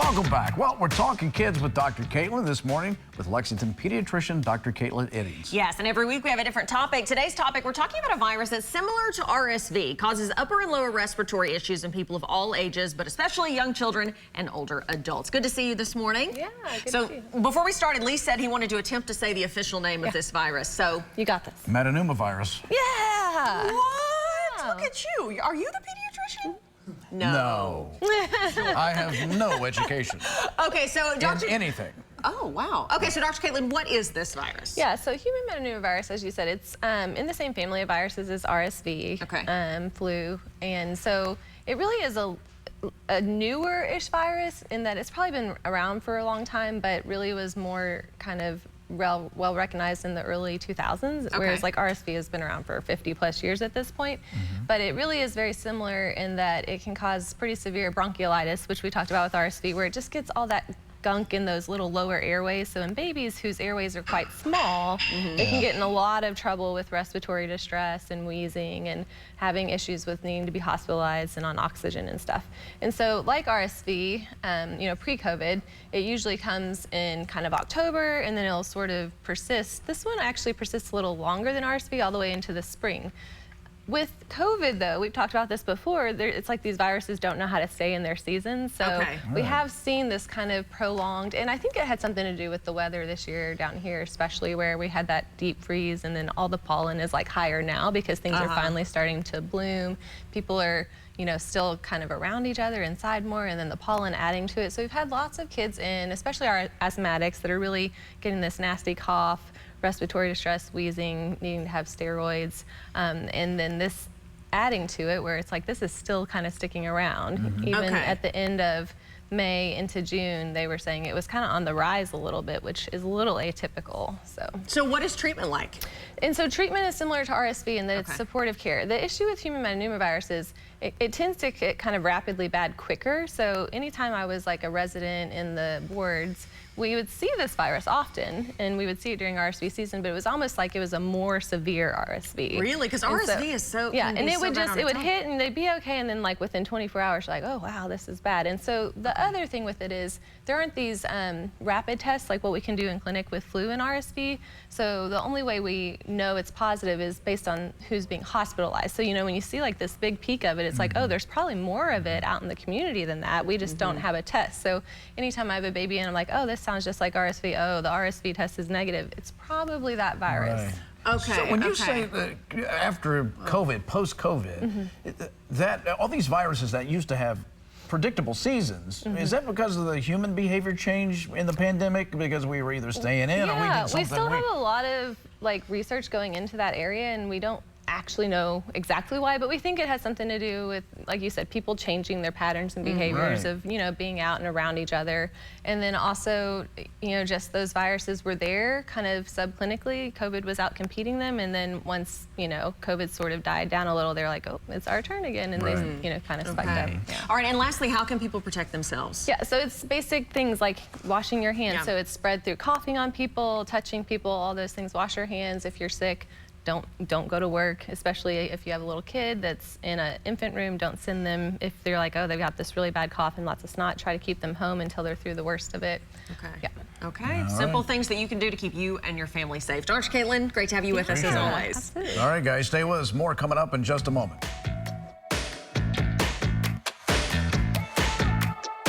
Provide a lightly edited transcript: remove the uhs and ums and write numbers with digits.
Welcome back. Well, we're talking kids with Dr. Caitlynn this morning with Lexington pediatrician Dr. Caitlynn Iddings. Yes, and every week we have a different topic. Today's topic, we're talking about a virus that's similar to RSV, causes upper and lower respiratory issues in people of all ages, but especially young children and older adults. Good to see you this morning. Yeah, good so to see you. Before we started, Lee said he wanted to attempt to say the official name of this virus. So you got this. Metapnuemovirus. Yeah. What? Wow. Look at you. Are you the pediatrician? No. I have no education. Okay, so Dr. in anything. Oh, wow. Okay, so Dr. Caitlynn, what is this virus? Yeah, so human metapneumovirus, as you said, it's in the same family of viruses as RSV, flu, and so it really is a newer-ish virus in that it's probably been around for a long time, but really was more kind of well recognized in the early 2000s, whereas like RSV has been around for 50 plus years at this point. But it really is very similar in that it can cause pretty severe bronchiolitis, which we talked about with RSV, where it just gets all that gunk in those little lower airways. So in babies whose airways are quite small, they can get in a lot of trouble with respiratory distress and wheezing and having issues with needing to be hospitalized and on oxygen and stuff. And so like RSV, you know, pre-COVID, it usually comes in kind of October and then it'll sort of persist. This one actually persists a little longer than RSV, all the way into the spring. With COVID, though, we've talked about this before, it's like these viruses don't know how to stay in their seasons. So we have seen this kind of prolonged, and I think it had something to do with the weather this year down here, especially where we had that deep freeze, and then all the pollen is like higher now because things are finally starting to bloom. People are, you know, still kind of around each other inside more, and then the pollen adding to it. So we've had lots of kids in, especially our asthmatics, that are really getting this nasty cough, respiratory distress, wheezing, needing to have steroids, and then this adding to it where it's like this is still kind of sticking around. Even at the end of May into June, they were saying it was kind of on the rise a little bit, which is a little atypical. So what is treatment like? And so treatment is similar to RSV in that it's supportive care. The issue with human metapneumovirus is it tends to get kind of rapidly bad quicker. So anytime I was like a resident in the wards, we would see this virus often, and we would see it during RSV season, but it was almost like it was a more severe RSV. Really? Because RSV is so and it would just, it would hit and they'd be okay, and then like within 24 hours, you're like, oh wow, this is bad. And so the other thing with it is there aren't these rapid tests like what we can do in clinic with flu and RSV. So the only way we know it's positive is based on who's being hospitalized. So, you know, when you see like this big peak of it, it's like, oh, there's probably more of it out in the community than that. We just don't have a test. So anytime I have a baby and I'm like, oh, this sounds just like RSV. Oh, the RSV test is negative. It's probably that virus. Okay. So when you say that after COVID, post-COVID, that all these viruses that used to have predictable seasons, is that because of the human behavior change in the pandemic? Because we were either staying in or we did something. We still have a lot of like research going into that area, and we don't actually know exactly why, but we think it has something to do with, like you said, people changing their patterns and behaviors of, you know, being out and around each other. And then also, you know, just those viruses were there kind of subclinically. COVID was out competing them, and then once, you know, COVID sort of died down a little, they're like, oh, it's our turn again, and they, you know, kind of spiked up. All right, and lastly, how can people protect themselves? Yeah, so it's basic things like washing your hands. So it's spread through coughing on people, touching people, all those things. Wash your hands if you're sick. Don't go to work, especially if you have a little kid that's in an infant room. Don't send them if they're like, oh, they've got this really bad cough and lots of snot. Try to keep them home until they're through the worst of it. Okay. Simple things that you can do to keep you and your family safe. Dr. Caitlynn, great to have you with us as always. All right, guys, stay with us. More coming up in just a moment.